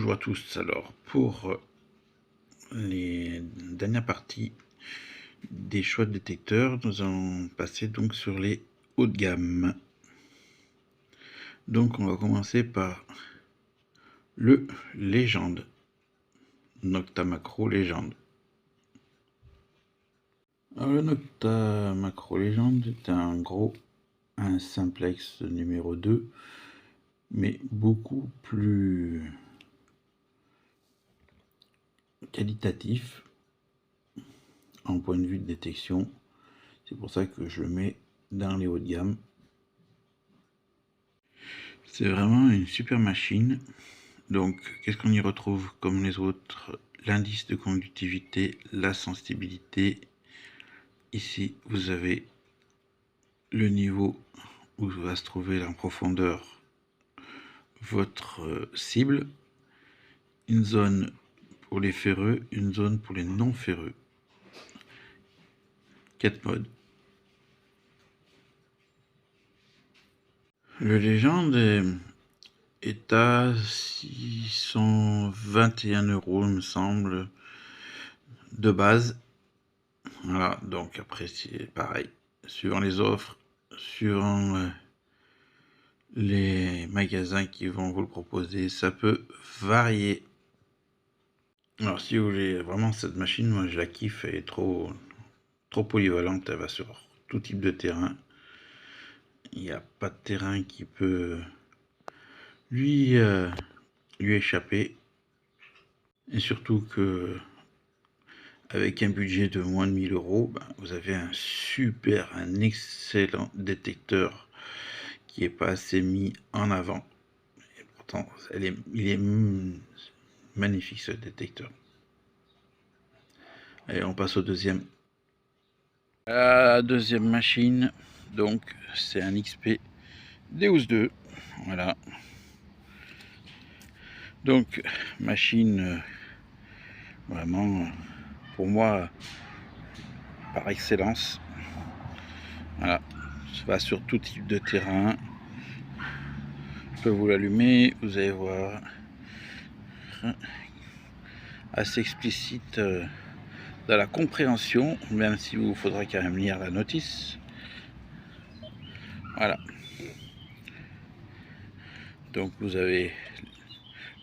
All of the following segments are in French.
Bonjour à tous. Alors, pour les dernières parties des choix de détecteurs, nous allons passer donc sur les hauts de gamme. Donc, on va commencer par le Légende, Nocta Macro Légende. Alors, le Nocta Macro Légende est un simplex numéro 2, mais beaucoup plus qualitatif en point de vue de détection. C'est pour ça que je le mets dans les hauts de gamme. C'est vraiment une super machine. Donc, qu'est-ce qu'on y retrouve comme les autres? L'indice de conductivité, la sensibilité. Ici, vous avez le niveau où va se trouver en profondeur votre cible. Une zone pour les ferreux, une zone pour les non ferreux. 4 modes. Le Légende est à 621 €, il me semble, de base. Voilà, donc après c'est pareil, suivant les offres, suivant les magasins qui vont vous le proposer, ça peut varier. Alors si vous voulez vraiment cette machine, moi je la kiffe, elle est trop polyvalente, elle va sur tout type de terrain. Il n'y a pas de terrain qui peut lui échapper. Et surtout que avec un budget de moins de 1000 €, vous avez un excellent détecteur qui n'est pas assez mis en avant. Et pourtant, il est magnifique ce détecteur. Allez, on passe au deuxième. La deuxième machine, donc c'est un XP Deus 2. Voilà. Donc, machine vraiment, pour moi, par excellence. Voilà, ça va sur tout type de terrain. Je peux vous l'allumer, vous allez voir. Assez explicite dans la compréhension, même si vous faudra quand même lire la notice. Voilà. Donc vous avez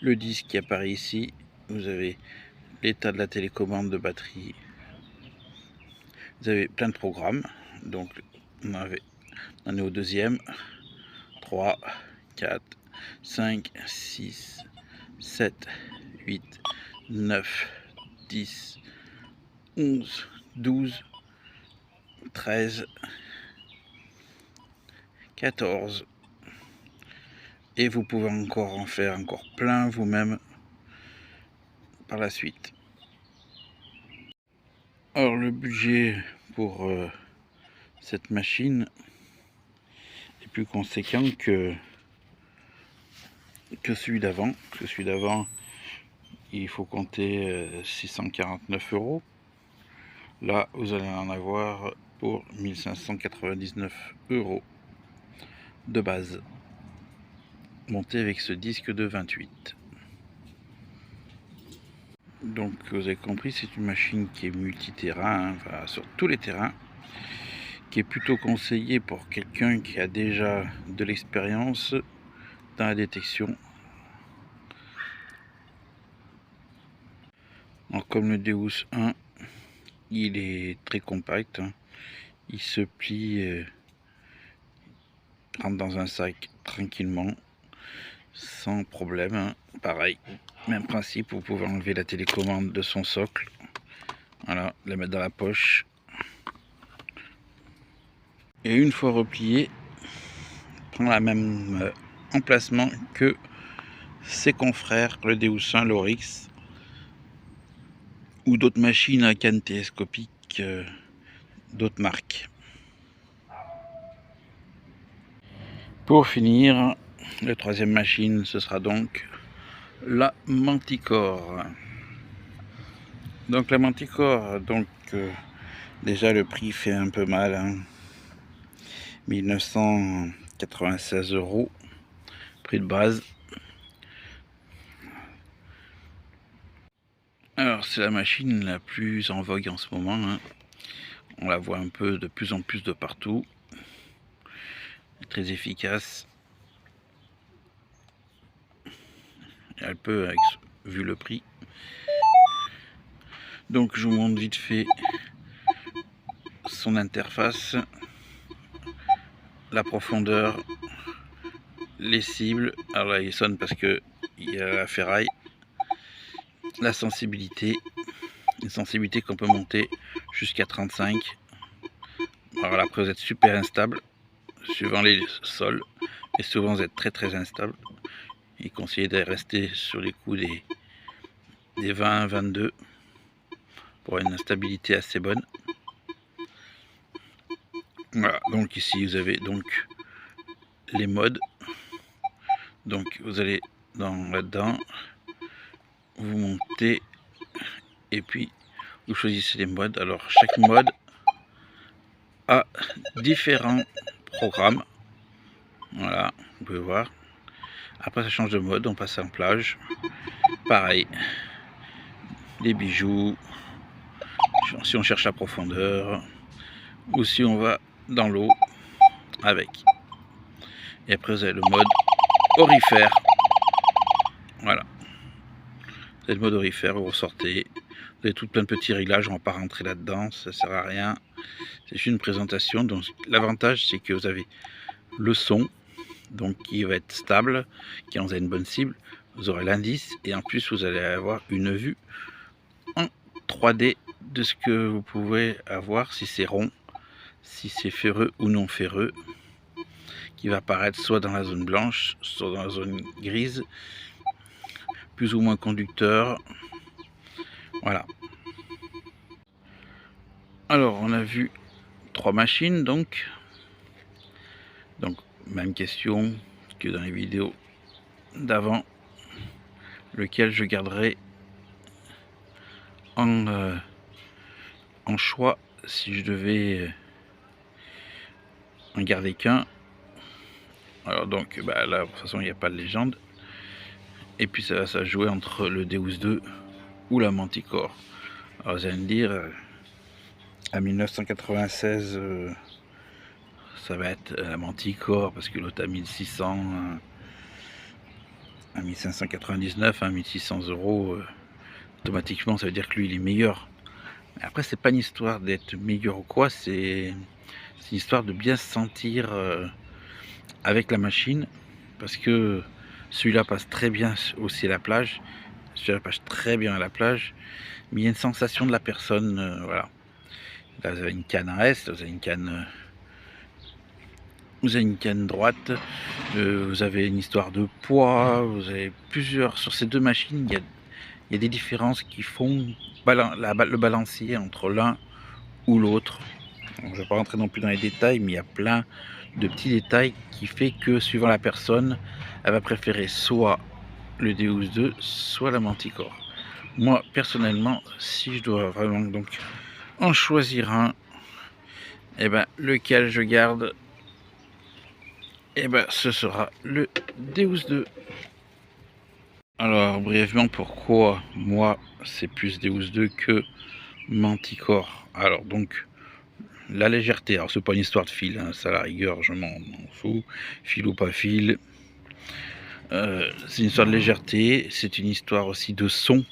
le disque qui apparaît ici. Vous avez l'état de la télécommande de batterie. Vous avez plein de programmes. Donc on est au deuxième. 3, 4, 5, 6, 7, 8, 9, 10, 11, 12, 13, 14. Et vous pouvez encore en faire encore plein vous-même par la suite. Alors le budget pour cette machine est plus conséquent que celui d'avant. Celui d'avant, il faut compter 649 €. Là, vous allez en avoir pour 1599 € de base, monté avec ce disque de 28. Donc vous avez compris, c'est une machine qui est multi-terrain, hein, enfin, sur tous les terrains, qui est plutôt conseillée pour quelqu'un qui a déjà de l'expérience dans la détection. Alors, comme le Deus 1, il est très compact, hein. Il se plie, rentre dans un sac tranquillement, sans problème, hein. Pareil, même principe, vous pouvez enlever la télécommande de son socle, voilà, la mettre dans la poche, et une fois replié, prend la même emplacement que ses confrères, le Deus 1, l'Oryx, ou d'autres machines à canne télescopique, d'autres marques. Pour finir, la troisième machine, ce sera donc la Manticore. Donc la Manticore, donc déjà le prix fait un peu mal, hein. 1996 €, prix de base. Alors c'est la machine la plus en vogue en ce moment, hein. On la voit un peu de plus en plus de partout. Très efficace. Et elle peut, vu le prix. Donc je vous montre vite fait son interface, la profondeur, les cibles. Alors là il sonne parce que il y a la ferraille, la sensibilité, une sensibilité qu'on peut monter jusqu'à 35. Alors là, après vous êtes super instable suivant les sols, et souvent vous êtes très instable. Il conseille de rester sur les coups des 20-22 pour une stabilité assez bonne. Voilà, donc ici vous avez donc les modes. Donc vous allez là-dedans, vous montez et puis vous choisissez les modes. Alors chaque mode a différents programmes. Voilà, vous pouvez voir. Après ça change de mode, on passe en plage. Pareil, les bijoux, si on cherche la profondeur, ou si on va dans l'eau avec. Et après vous avez le mode aurifère. Voilà. Vous avez le mode aurifère, vous ressortez. Vous avez tout plein de petits réglages, on ne va pas rentrer là-dedans, ça ne sert à rien. C'est juste une présentation. Donc l'avantage c'est que vous avez le son, donc qui va être stable, qui en a une bonne cible. Vous aurez l'indice et en plus vous allez avoir une vue en 3D de ce que vous pouvez avoir, si c'est rond, si c'est ferreux ou non ferreux, qui va apparaître soit dans la zone blanche, soit dans la zone grise, plus ou moins conducteur. Voilà. Alors on a vu 3 machines, donc même question que dans les vidéos d'avant, lequel je garderai en choix si je devais en garder qu'un. Alors donc là de toute façon il n'y a pas de légende, et puis ça va jouer entre le Deus 2 ou la Manticore. Alors vous allez me dire, à 1996 ça va être la Manticore parce que l'autre à 1600, à 1599, à 1600 €, automatiquement ça veut dire que lui il est meilleur. Mais après c'est pas une histoire d'être meilleur ou quoi, c'est une histoire de bien se sentir avec la machine, parce que celui-là passe très bien aussi à la plage, celui-là passe très bien à la plage, mais il y a une sensation de la personne, voilà. Là vous avez une canne à S, vous avez une canne droite, vous avez une histoire de poids, vous avez plusieurs, sur ces deux machines il y a des différences qui font le balancier entre l'un ou l'autre. Je ne vais pas rentrer non plus dans les détails, mais il y a plein de petits détails qui fait que suivant la personne, elle va préférer soit le Deus 2, soit la Manticore. Moi personnellement, si je dois vraiment donc en choisir un, et lequel je garde, ce sera le Deus 2. Alors brièvement, pourquoi moi c'est plus Deus 2 que Manticore? Alors donc la légèreté, alors c'est pas une histoire de fil, hein, ça à la rigueur je m'en fous, fil ou pas fil, c'est une histoire de légèreté, c'est une histoire aussi de son.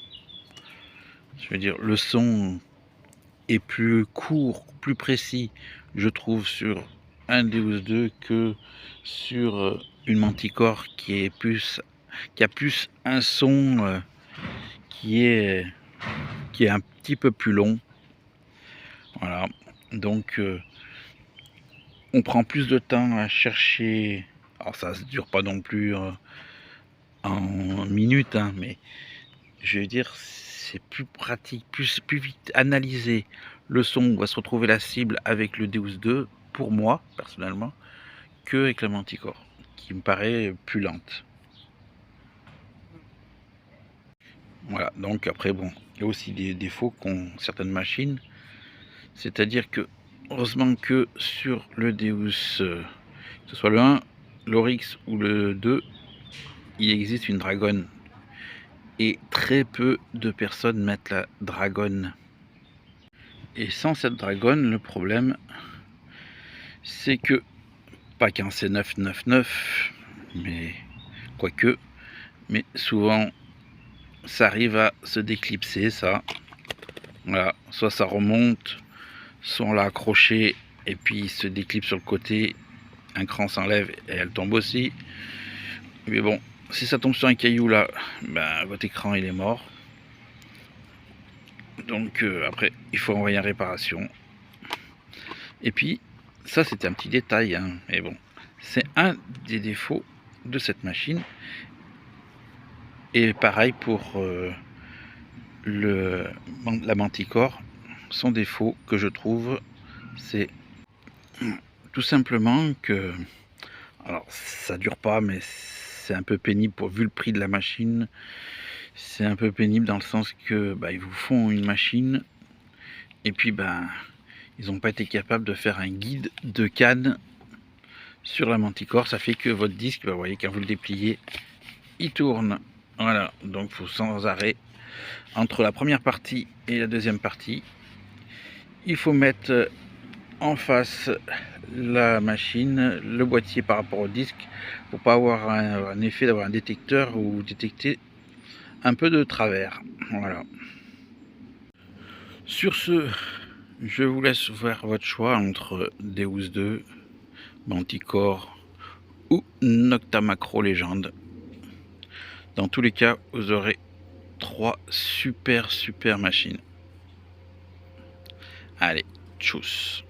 Je veux dire, le son est plus court, plus précis, je trouve, sur un Deus 2 que sur une Manticore qui a plus un son qui est un petit peu plus long. Voilà, donc on prend plus de temps à chercher. Alors ça ne dure pas non plus en minutes, hein, mais je veux dire c'est plus pratique, plus vite analyser le son, on va se retrouver la cible avec le Deus 2, pour moi personnellement, que avec la Manticore, qui me paraît plus lente. Voilà, donc après bon, il y a aussi des défauts qu'ont certaines machines, c'est-à-dire que heureusement que sur le Deus, que ce soit le 1, l'Oryx ou le 2, il existe une dragonne. et très peu de personnes mettent la Dragon. Et sans cette Dragon, le problème, c'est que, pas qu'un C999, mais quoique, mais souvent, ça arrive à se déclipser, ça. Voilà, soit ça remonte, soit on l'a accroché et puis il se déclipse sur le côté, un cran s'enlève et elle tombe aussi. Mais bon, si ça tombe sur un caillou là, ben votre écran il est mort. Donc après, il faut envoyer en réparation. Et puis, ça c'était un petit détail, hein, mais bon, c'est un des défauts de cette machine. Et pareil pour la Manticore. Son défaut que je trouve, c'est tout simplement que, alors ça dure pas, mais c'est un peu pénible vu le prix de la machine. C'est un peu pénible dans le sens que ils vous font une machine et puis ils n'ont pas été capables de faire un guide de canne sur la Manticore. Ça fait que votre disque, vous voyez, quand vous le dépliez, il tourne. Voilà, donc il faut sans arrêt, entre la première partie et la deuxième partie, il faut mettre en face la machine, le boîtier par rapport au disque, pour pas avoir un effet d'avoir un détecteur ou détecter un peu de travers. Voilà. Sur ce, je vous laisse faire votre choix entre Deus 2, Manticore ou Nocta Macro Légende. Dans tous les cas, vous aurez 3 super machines. Allez, tchuss.